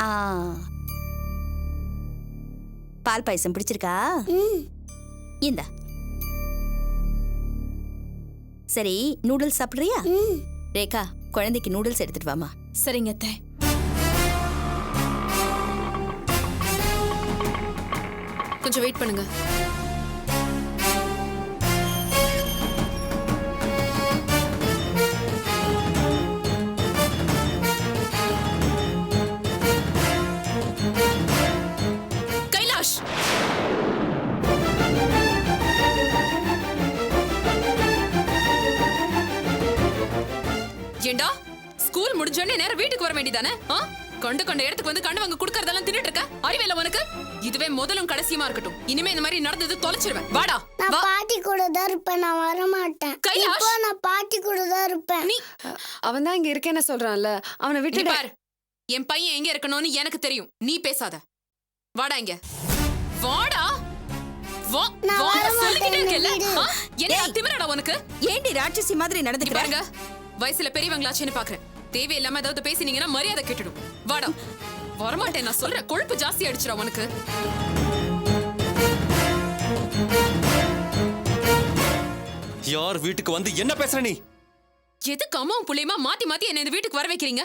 ஆ, பால் பாயசம் பிடிச்சிருக்கா? இந்த சரி, நூடுல்ஸ் சாப்பிடுறியா? ரேகா, குழந்தைக்கு நூடுல்ஸ் எடுத்துட்டு வாமா. சரிங்க அத்தை. கொஞ்சம் வெயிட் பண்ணுங்க. கைலாஷ், ஏண்டா ஸ்கூல் முடிஞ்சோடனே நேரம் வீட்டுக்கு வர வேண்டியதானே? கண்ட இடத்துக்கு வந்து கண்டு வாங்க குடுக்கறதெல்லாம் தின்னுட்டு இருக்க. அறிவியல உனக்கு? இதுவே முதலும் கடைசியமா இருக்கட்டும். இனிமே இந்த மாதிரி நடந்தது தொலைச்சிருவேன். வாடா. நான் பாட்டி கூட தான் இருப்பேன். நான் வர மாட்டேன். கைலாஷ், நான் பாட்டி கூட தான் இருப்பேன். நீ அவன் தான் இங்க இருக்கேன்னு சொல்றான்ல, அவனை விட்டு பாரு. என் பையன் எங்க இருக்கணும்னு எனக்கு தெரியும். நீ பேசாத. வாடா இங்க. வாடா. சொல்லிக்கிட்டே இருக்கேல்ல. என்ன திமிரடா உனக்கு? ஏண்டி ராட்சசி மாதிரி நடந்துக்க பாருங்க. வயசுல பெரியவங்களாச்சுன்னு பாக்குறேன். தேவையில்லாம ஏதாவது பேசினீங்கன்னா மரியாதை கெட்டுடும். வாடா. வரமாட்டேன் நான் சொல்றேன். கொழுப்பு ஜாஸ்தி அடிச்சிடா உனக்கு. யார் வீட்டுக்கு வந்து என்ன பேசுற நீ? எதுக்கு அம்மாவும் புள்ளையுமா மாத்தி மாத்தி என்ன இந்த வீட்டுக்கு வர வைக்கிறீங்க?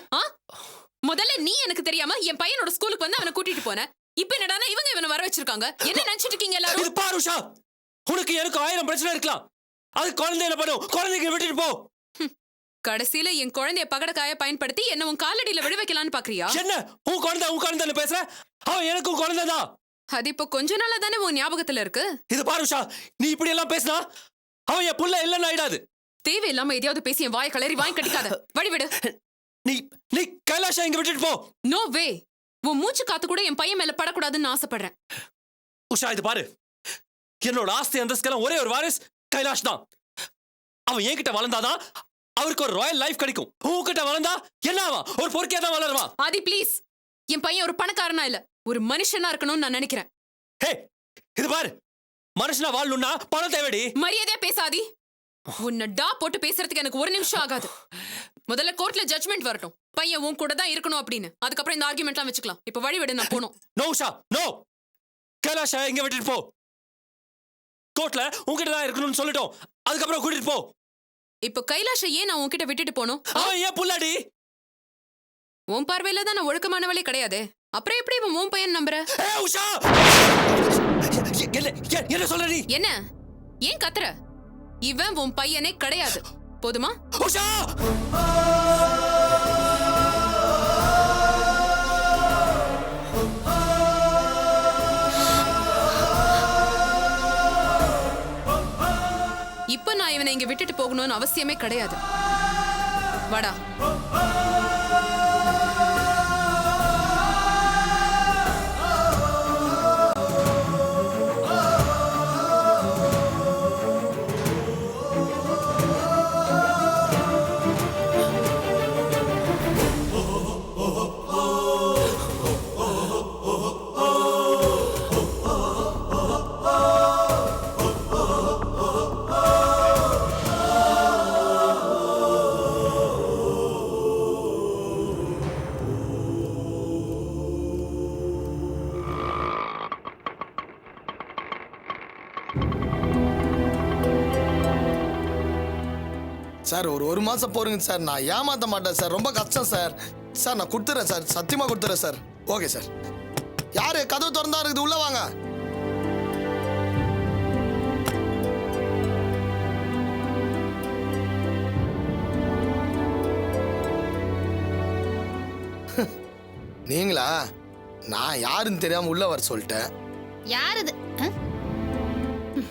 முதல்ல நீ எனக்கு தெரியாம என் பையனோட ஸ்கூலுக்கு வந்து அவனை கூட்டிட்டு போன. இப்ப என்னடானா இவங்க இவனை வர வச்சிருக்காங்க. என்ன நினைச்சிட்டு இருக்கீங்க எல்லாரும்? இது பாரு உஷா, உனக்கு எனக்கு 1000 பிரச்சனை இருக்கலாம். அது குழந்தை என்ன பண்ணும்? குழந்தைக்கு விட்டுட்டு போ. கடைசியில என் குழந்தைய பகடக்காய பயன்படுத்தி என்ன உன் காலடியில விழ வைக்கலான்னு பாக்குறியா? என்ன உன் குழந்தை பேசுற? அவன் எனக்கு குழந்தைதான். அது இப்போ கொஞ்ச நாளா தானே உன் ஞாபகத்துல இருக்கு. இது பாரு உஷா, நீ இப்படி எல்லாம் பேசினா அவன் என் புள்ள இல்லன்னு ஆயிடாது. தேவையில்லாம எதையாவது பேசி என் வாயை கலரி வாங்கி கட்டிக்காத. வழிவிடு. நீ கைலாஷா இங்க விட்டுட்டு போ. No way. உன் மூச்சு காத்து கூட என் பையன் மேல படக்கூடாதுன்னு ஆசைப்படுறேன். உஷா, இது பாரு, என்னோட ஆஸ்தி அந்தஸ்துக்கெல்லாம் ஒரே ஒரு வாரிஸ் கைலாஷ் தான். அவன் என்கிட்ட வளர்ந்தாதான் அவருக்கு ஒரு ராயல் லைஃப் கிடைக்கும். உன்கிட்ட வளர்ந்தா என்ன ஆவா? ஒரு பொறுக்கியா தான் வளருவா. ஆதி ப்ளீஸ், என் பையன் ஒரு பணக்காரனா இல்ல, ஒரு மனுஷனா இருக்கணும்னு நான் நினைக்கிறேன். ஹே, இது பாரு, மனுஷனா வாழணும்னா பணம் தேவைடி. மரியாதையா பேசாதி. உன்னை டா போட்டு பேசுறதுக்கு எனக்கு ஒரு நிமிஷம் ஆகாது. முதல்ல கோர்ட்ல ஜட்ஜ்மெண்ட் வரட்டும். பையன் உன் கூட தான் இருக்கணும் அப்படின்னு. அதுக்கப்புறம் இந்த ஆர்குமெண்ட்லாம் வச்சுக்கலாம். இப்ப வழி விடு, நான் போணும். No Usha, no. கைலாஷா இங்க விட்டுட்டு போ. கோர்ட்ல உன்கிட்ட தான் இருக்கணும்னு சொல்லிட்டோம். அதுக்கப்புறம் கூட்டிட்டு போ. இப்ப கைலாஷ ஏன் நான் உன்கிட்ட விட்டுட்டு போனோம்? அவன் ஏன் புள்ளாடி? உன் பார்வையில தான் நான் ஒழுக்கமானவளே கிடையாது. அப்புறம் எப்படி இவன் உன் பையன் நம்புற? உஷா, என்ன சொல்ற நீ? என்ன ஏன் கத்துற? இவன் உன் பையனே கிடையாது. போதுமா? உஷா, இப்ப நான் இவனை இங்க விட்டுட்டு போகணும்னு அவசியமே கிடையாது. வாடா. சார் ஒரு மாசம் போறீங்க சார். நான் ஏமாத்த மாட்டேன் சார். ரொம்ப கஷ்டம் சார். சார் நான் கொடுத்துறேன் சார். சத்தியமா கொடுத்துறேன் சார். Okay sir. யாரு கதவு திறந்தா இருக்குது? உள்ள வாங்க. நீங்களா? நான் யாருன்னு தெரியாம உள்ள வர சொல்லிட்டேன். யார் இது?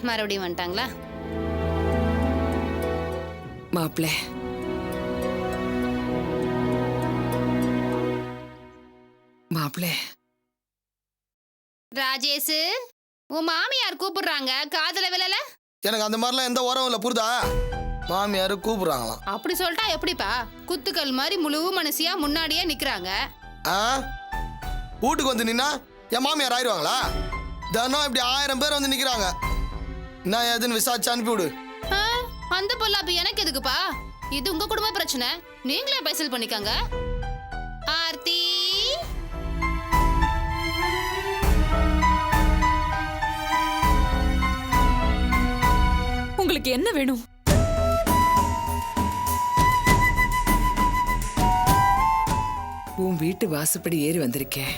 மறுபடியும் வந்துட்டாங்களா? மாப்பிள்ளை, மாப்பிள்ளை. ராஜேஷ், உன் மாமியார் கூப்பிடுறாங்க. காதுல விழல? எனக்கு அந்த மாதிரிலாம் எந்த உரம் இல்லை, புரியுதா? மாமியார் கூப்பிடுறாங்களாம். அப்படி சொல்லிட்டா எப்படிப்பா? குத்துக்கள் மாதிரி முழு மனசியா முன்னாடியே நிக்கிறாங்க. வீட்டுக்கு வந்து நின்னா என் மாமியார் ஆயிடுவாங்களா? தினம் இப்படி 1000 பேர் வந்து நிக்கிறாங்க. நான் எதுன்னு விசாரிச்சு அனுப்பிவிடு. அந்த பொல்லாப்பு எனக்கு எதுக்குப்பா? இது உங்க குடும்ப பிரச்சனை. நீங்களே பைசல் பண்ணிக்கங்க. ஆர்த்தி, உங்களுக்கு என்ன வேணும்? உன் வீட்டு வாசப்படி ஏறி வந்திருக்கேன்.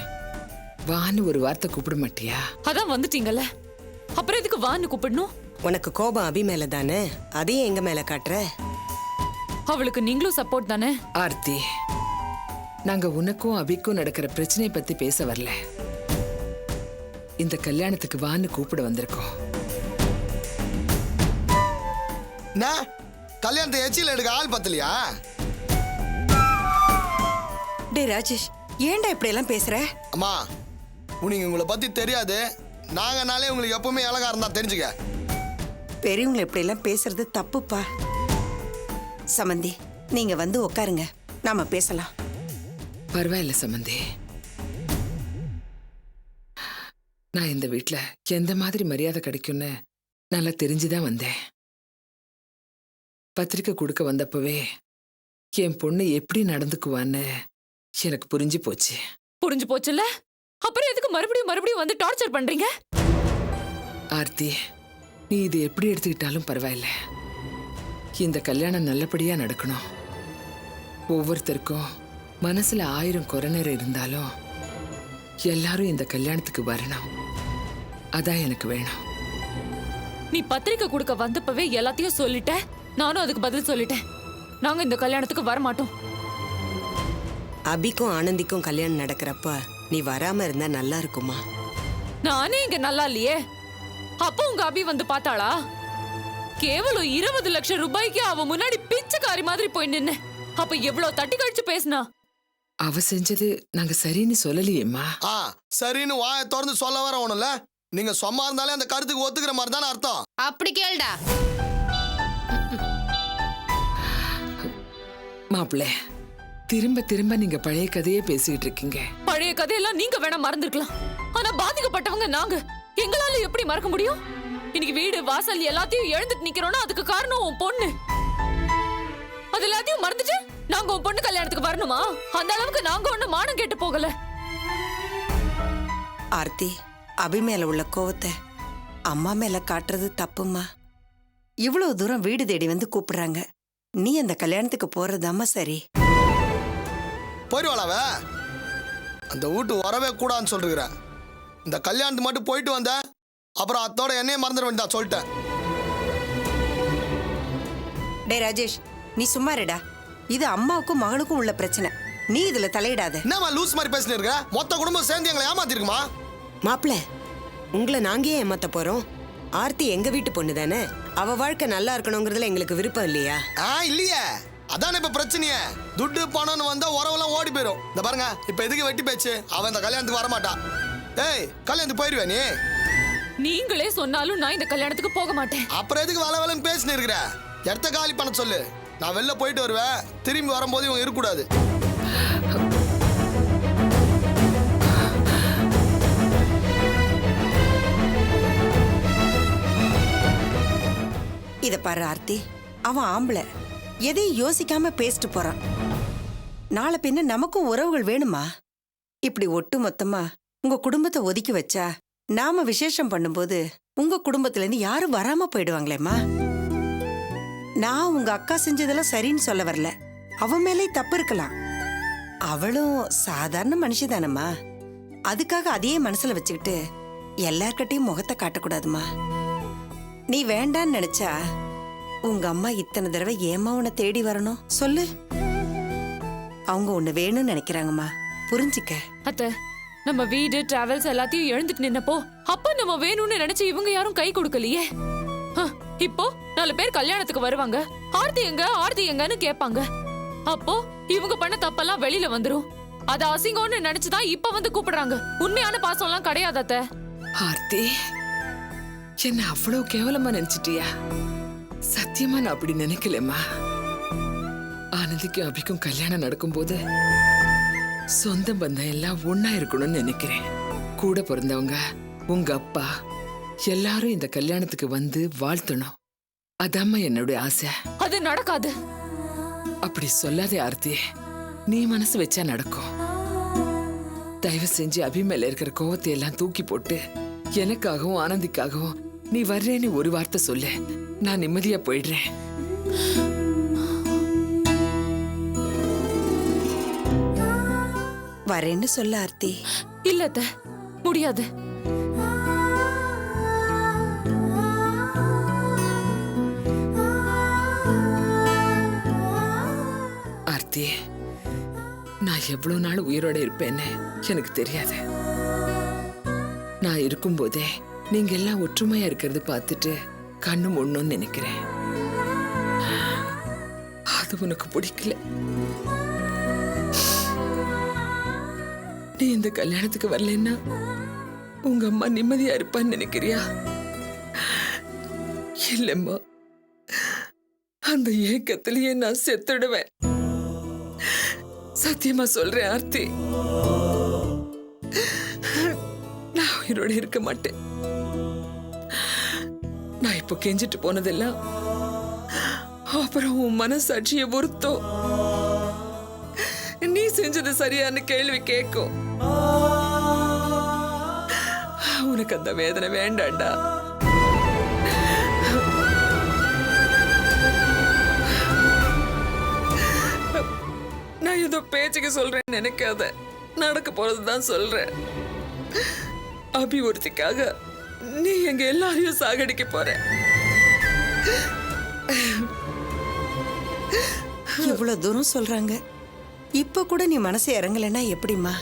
வான்னு ஒரு வார்த்தை கூப்பிட மாட்டியா? அதான் வந்துட்டீங்கல்ல, அப்புறம் எதுக்கு வான்னு கூப்பிடணும்? உனக்கு கோபம் அபி மேல தானே, அதையும் எங்க மேல காட்டுற? அவளுக்கு நீங்களும் சப்போர்ட் தானே? ஆர்த்தி, நாங்க உனக்கும் அபிக்கும் நடக்கிற பிரச்சனையை பத்தி பேச வரல. இந்த கல்யாணத்துக்கு வான்னு கூப்பிட வந்திருக்கோம். நான் கல்யாணத்தை எச்சியில் எடுக்க ஆள் பத்தலையா? டே ராஜேஷ், ஏன்டா இப்படி எல்லாம் பேசுற? அம்மா, உனக்கு உங்களை பத்தி தெரியாது. நாங்கனாலே உங்களுக்கு எப்பவுமே அழகா இருந்தா தெரிஞ்சுக்க. பெரியவங்களை இப்படி எல்லாம் பேசுறது தப்புப்பா. சமந்தி, நீங்க வந்து உட்காருங்க, நாம பேசலாம். பரவாயில்ல சம்பந்தி. நான் இந்த வீட்ல எந்த மாதிரி மரியாதை கிடைக்கும்னு நல்லா தெரிஞ்சுதான் வந்தேன். பத்திரிக்கை கொடுக்க வந்தப்பவே என் பொண்ணு எப்படி நடந்துக்குவான்னு எனக்கு புரிஞ்சு போச்சு. புரிஞ்சு போச்சுல்ல, அப்புறம் எதுக்கு மறுபடியும் வந்து டார்ச்சர் பண்றீங்க? ஆர்த்தி, நீ இது எப்படி எடுத்துக்கிட்டாலும் பரவாயில்ல. இந்த கல்யாணம் நல்லபடியா நடக்கணும். ஒவ்வொருத்தருக்கும் மனசுல 1000 குறைநேரம் இருந்தாலும் எல்லாரும் இந்த கல்யாணத்துக்கு வரணும். அதான் எனக்கு வேணும். நீ பத்திரிக்கை கொடுக்க வந்தப்பவே எல்லாத்தையும் சொல்லிட்ட, நானும் அதுக்கு பதில் சொல்லிட்டேன். நாங்க இந்த கல்யாணத்துக்கு வர மாட்டோம். அபிக்கும் ஆனந்திக்கும் கல்யாணம் நடக்கிறப்ப நீ வராம இருந்தா நல்லா இருக்குமா? நானே இங்க நல்லா இல்லையே, அப்போ உங்க அபி வந்து பார்த்தாளா? கேவலம் 20 லட்சம் ரூபாய்க்கு அவ முன்னாடி பிச்சைக்காரி மாதிரி போய் நின்னு அப்ப எவ்வளவு தட்டி கழிச்சு பேசினா? அவ செஞ்சது நாங்க சரின்னு சொல்லலையேம்மா. சரின்னு வாயை திறந்து சொல்ல வர ஒண்ணுல. நீங்க சும்மா இருந்தாலே அந்த கருத்துக்கு ஒத்துக்கிற மாதிரி தானே அர்த்தம். அப்படி கேளுடா. மாப்பிள்ளை, திரும்ப திரும்ப நீங்க பழைய கதையே பேசிட்டு இருக்கீங்க. பழைய கதையெல்லாம் நீங்க வேணா மறந்துருக்கலாம், ஆனா பாதிக்கப்பட்டவங்க நாங்க. எங்களால எப்படி மறக்க முடியும்? இன்னைக்கு வீடு வாசல் எல்லாத்தையும் இழந்துட்டு நிக்கிறோம்னா அதுக்கு காரணம் உன் பொண்ணு. அது எல்லாத்தையும் மறந்துட்டு நாங்க உன் பொண்ணு கல்யாணத்துக்கு வரணுமா? அந்த அளவுக்கு நாங்க ஒண்ணு மானம் கேட்டு போகல. ஆர்த்தி, அபி மேல உள்ள கோவத்தை அம்மா மேல காட்டுறது தப்புமா. இவ்வளவு தூரம் வீடு தேடி வந்து கூப்பிடுறாங்க, நீ அந்த கல்யாணத்துக்கு போறதாமா சரி. போயிடுவாளாவ? அந்த வீட்டு வரவே கூடாதுன்னு சொல்லிருக்கிறேன். இந்த கல்யாணத்துக்கு மட்டும் போயிட்டு வந்த, அப்புறம் அத்தோட என்னையே மறந்துட வேண்டாம் சொல்லிட்டேன். டே ராஜேஷ், நீ சும்மா இருடா. இது அம்மாவுக்கும் மகனுக்கும் உள்ள பிரச்சனை, நீ இதுல தலையிடாத. என்னம்மா லூஸ் மாதிரி பேசிட்டு இருக்க? மொத்த குடும்பம் சேர்ந்து எங்களை ஏமாத்திருக்குமா? மாப்பிள்ள, உங்களை நாங்க ஏன் ஏமாத்த போறோம்? ஆர்த்தி எங்க வீட்டு பொண்ணு தானே, அவ வாழ்க்கை நல்லா இருக்கணுங்கிறதுல எங்களுக்கு விருப்பம் இல்லையா? இல்லையே, அதானே இப்ப பிரச்சனையே. துட்டு பணம்னு வந்தா உறவெல்லாம் ஓடி போயிடும். இந்த பாருங்க, இப்ப எதுக்கு வெட்டி பேச்சு? அவன் இந்த கல்யாணத்துக்கு வரமாட்டா. ஏய், கல்யாணத்துக்கு போயிருவே நீ? நீங்களே சொன்னாலும் நான் இந்த கல்யாணத்துக்கு போக மாட்டேன். அப்புறம் எதுக்கு வள வளன்னு பேசினு இருக்கிற? இடத்த காலி பண்ண சொல்லு. நான் வெளில போயிட்டு வருவேன், திரும்பி வரும்போது இவங்க இருக்கக்கூடாது. இத பாரு ஆர்த்தி, அவன் ஆம்பளை, எதையும் யோசிக்காம பேசிட்டு போறான். நாளை பின்ன நமக்கும் உறவுகள் வேணுமா? இப்படி ஒட்டு மொத்தமா உங்க குடும்பத்தை ஒதுக்கி வச்சா நாம விசேஷம் பண்ணும்போது உங்க குடும்பத்துல இருந்து யாரும் வராம போயிடுவாங்களேம்மா. நான் உங்க அக்கா செஞ்சதெல்லாம் சரின்னு சொல்ல வரல, அவ மேலே தப்பு இருக்கலாம். அவளும் சாதாரண மனுஷிதானம்மா. அதுக்காக அதையே மனசுல வச்சுக்கிட்டு எல்லார்கிட்டையும் முகத்தை காட்டக்கூடாதுமா. நீ வேண்டான்னு நினைச்சா உங்க அம்மா இத்தனை தடவை ஏமா உன்னை தேடி வரணும் சொல்லு? அவங்க ஒண்ணு வேணும்னு நினைக்கிறாங்கம்மா, புரிஞ்சுக்க. அத்தை, நம்ம வீடு டிராவல்ஸ் எல்லாத்தையும் இழந்துட்டு நின்னப்போ அப்ப நம்ம வேணும்னு நினைச்சு இவங்க யாரும் கை கொடுக்கலையே. இப்போ 4 பேர் கல்யாணத்துக்கு வருவாங்க, ஆர்த்தி எங்கன்னு கேட்பாங்க. அப்போ இவங்க பண்ண தப்பெல்லாம் வெளியில வந்துரும். அது அசிங்கம்னு நினைச்சுதான் இப்ப வந்து கூப்பிடுறாங்க. உண்மையான பாசம் எல்லாம் கிடையாது அத்தை. ஆர்த்தி, என்ன அவ்வளவு கேவலமா நினைச்சிட்டியா? சத்தியமா நான் அப்படி நினைக்கலம்மா. ஆனந்திக்கும் அபிக்கும் கல்யாணம் நடக்கும்போது சொந்த பந்தம் எல்லாம் ஒன்னா இருக்கணும்னு நினைக்கிறேன். கூட பிறந்தவங்க, உங்க அப்பா எல்லாரும் இந்த கல்யாணத்துக்கு வந்து வாழ்த்தணும். அதாம்மா என்னுடைய ஆசை. அது நடக்காது. அப்படி சொல்லாதே ஆர்த்தி, நீ மனசு வச்சா நடக்கும். தயவு செஞ்சு அபி மேல இருக்கிற கோவத்தை எல்லாம் தூக்கி போட்டு எனக்காகவும் ஆனந்திக்காகவும் நீ வர்றேன்னு ஒரு வார்த்தை சொல்லு. நான் நிம்மதியா போயிடுறேன். வரேன்னு சொல்ல ஆர்த்தி. இல்ல அத்தை, முடியாது. ஆர்த்தி, நான் எவ்வளவு நாள் உயிரோட இருப்பேன்னு எனக்கு தெரியாது. நான் இருக்கும்போதே நீங்க எல்லாம் ஒற்றுமையா இருக்கிறது பார்த்துட்டு கண்ணு மூடணும்னு நினைக்கிறேன். அது உனக்கு பிடிக்கல. நீ இந்த கல்யாணத்துக்கு வரலன்னா உங்க அம்மா நிம்மதியா இருப்பான்னு நினைக்கிறியா? இல்லம்மா, அந்த ஏக்கத்திலேயே நான் செத்துடுவேன். சத்தியமா சொல்றேன் ஆர்த்தி, நான் உயிரோட இருக்க மாட்டேன். நான் இப்போ கெஞ்சிட்டு போனதெல்லாம் அப்புறம் உன் மனசாட்சியை பொறுத்தோம். நீ செஞ்சது சரியான கேள்வி கேட்கும். உனக்கு அந்த வேதனை வேண்டாண்டா. நான் ஏதோ பேச்சுக்கு சொல்றேன்னு நினைக்காத, நடக்க போறதுதான் சொல்றேன். அபிவிருத்திக்காக நீ எங்க எல்லாரையும் சாகடிக்க போற. இவ்வளவு தூரம் சொல்றாங்க, இப்ப கூட நீ மனசு இறங்கலைன்னா எப்படிம்மா?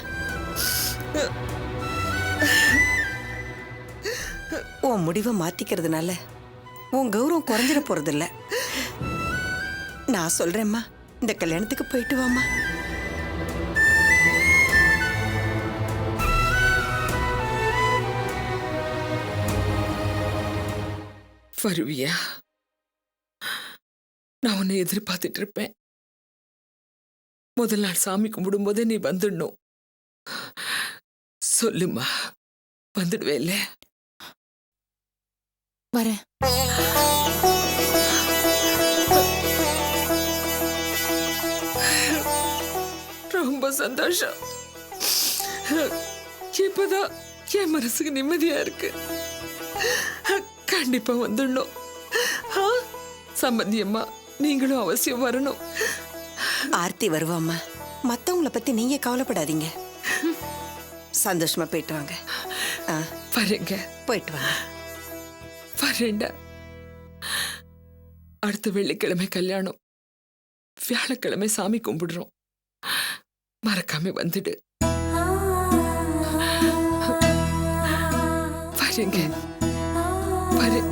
உன் முடிவை மாத்திக்கிறதுனால உன் கௌரவம் குறைஞ்சிட போறதில்ல. நான் சொல்றேம்மா, இந்த கல்யாணத்துக்கு போயிட்டு வாமா. வருவியா? நான் உன்னை எதிர்பார்த்துட்டு இருப்பேன். முதல் நாள் சாமி கும்பிடும் போதே நீ வந்துடணும். சொல்லுமா, வந்துடுவேல்ல? வரேன். ரொம்ப சந்தோஷம். இப்பதான் என் மனசுக்கு நிம்மதியா இருக்கு. கண்டிப்பா வந்துடணும். சம்பந்தி அம்மா, நீங்களும் அவசியம் வரணும். ஆர்த்தி வருவாம்மா. மத்தவங்கள பத்தி நீங்க கவலைப்படாதீங்க. சந்தோஷமா போயிட்டு வாங்க. வரேங்க. போயிட்டு வாங்க. வரேண்டா. அடுத்த வெள்ளிக்கிழமை கல்யாணம், வியாழக்கிழமை சாமி கும்பிடுறோம். மறக்காம வந்துடு. வரேங்க. வரேன்.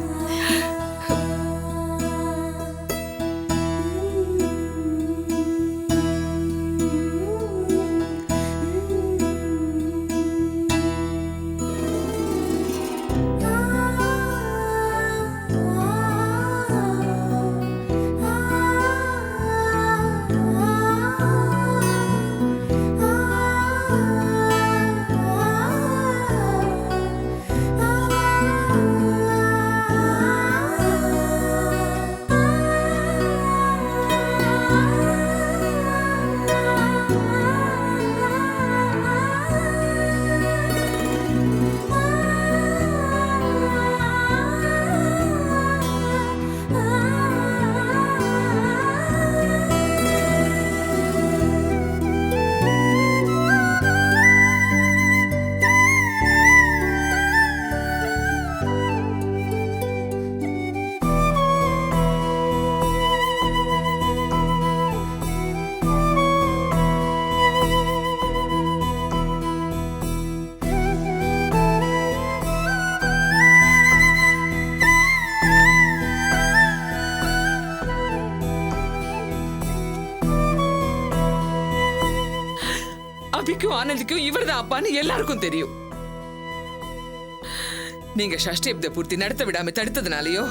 அபிக்கும் ஆனந்திக்கும் இவர்தான் அப்பான்னு எல்லாருக்கும் தெரியும். நீங்க ஷஷ்டி பூர்த்தி நடத்த விடாம தடுத்ததுனாலயோ,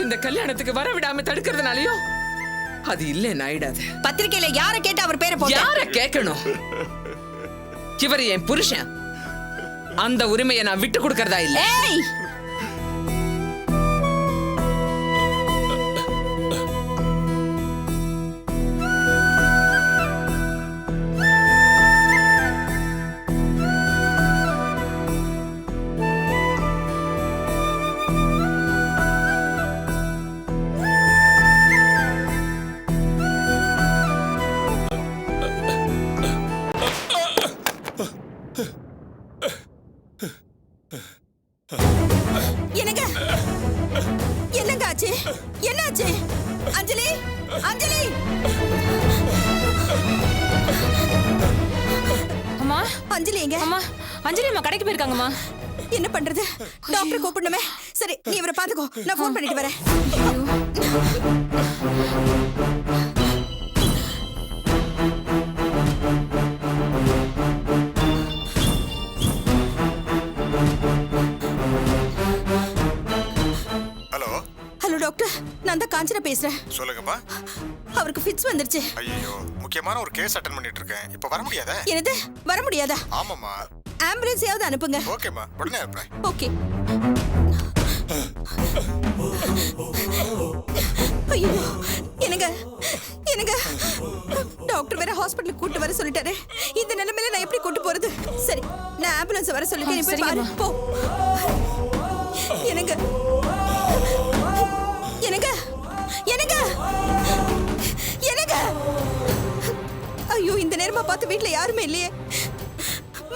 இந்த கல்யாணத்துக்கு வர விடாம தடுக்கிறதுனாலயோ அது இல்லைன்னு ஆயிடாது. பத்திரிக்கையில யார கேட்டு அவர் பேரை போட்டு? யார கேட்கணும்? இவர் என் புருஷன். அந்த உரிமையை நான் விட்டு கொடுக்கறதா இல்ல. அஞ்சலி எங்க? அம்மா அஞ்சலி அம்மா கடைக்கு போயிருக்காங்கம்மா. என்ன பண்றது? டாக்டர் கூப்பிடணுமே. சரி நீ இவரை பாத்துக்கோ, நான் ஃபோன் பண்ணிட்டு வரேன். ஹலோ ஹலோ டாக்டர், நான் தான் காஞ்சனா பேசுறேன். சொல்லுங்கப்பா. அவருக்கு ஃபிட்ஸ் வந்துருச்சு. ஐயோ, முக்கியமான ஒரு கேஸ் அட்டென்ட் பண்ணிட்டு இருக்கேன். இப்போ வர முடியாதா? என்னது வர முடியாதா? ஆமாம்மா. ஆம்புலன்ஸையாவது அனுப்புங்க. ஓகேம்மா, உடனே அனுப்புறேன். ஓகே. ஐயோ என்னங்க என்னங்க, டாக்டர் வேற ஹாஸ்பிட்டலுக்கு கூட்டு வர சொல்லிட்டாரு. இந்த நிலைமையில நான் எப்படி கூட்டு போறது? சரி நான் ஆம்புலன்ஸ் வர சொல்லிட்டேன், நீ போய் பாரு போ. என்னங்க என்னங்க என்னங்க என்னங்க, ஐயோ இந்த நேரமா பார்த்து வீட்ல யாருமே இல்லையே.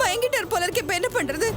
மயங்கிட்டார் போல இருக்கே, இப்ப என்ன பண்றது?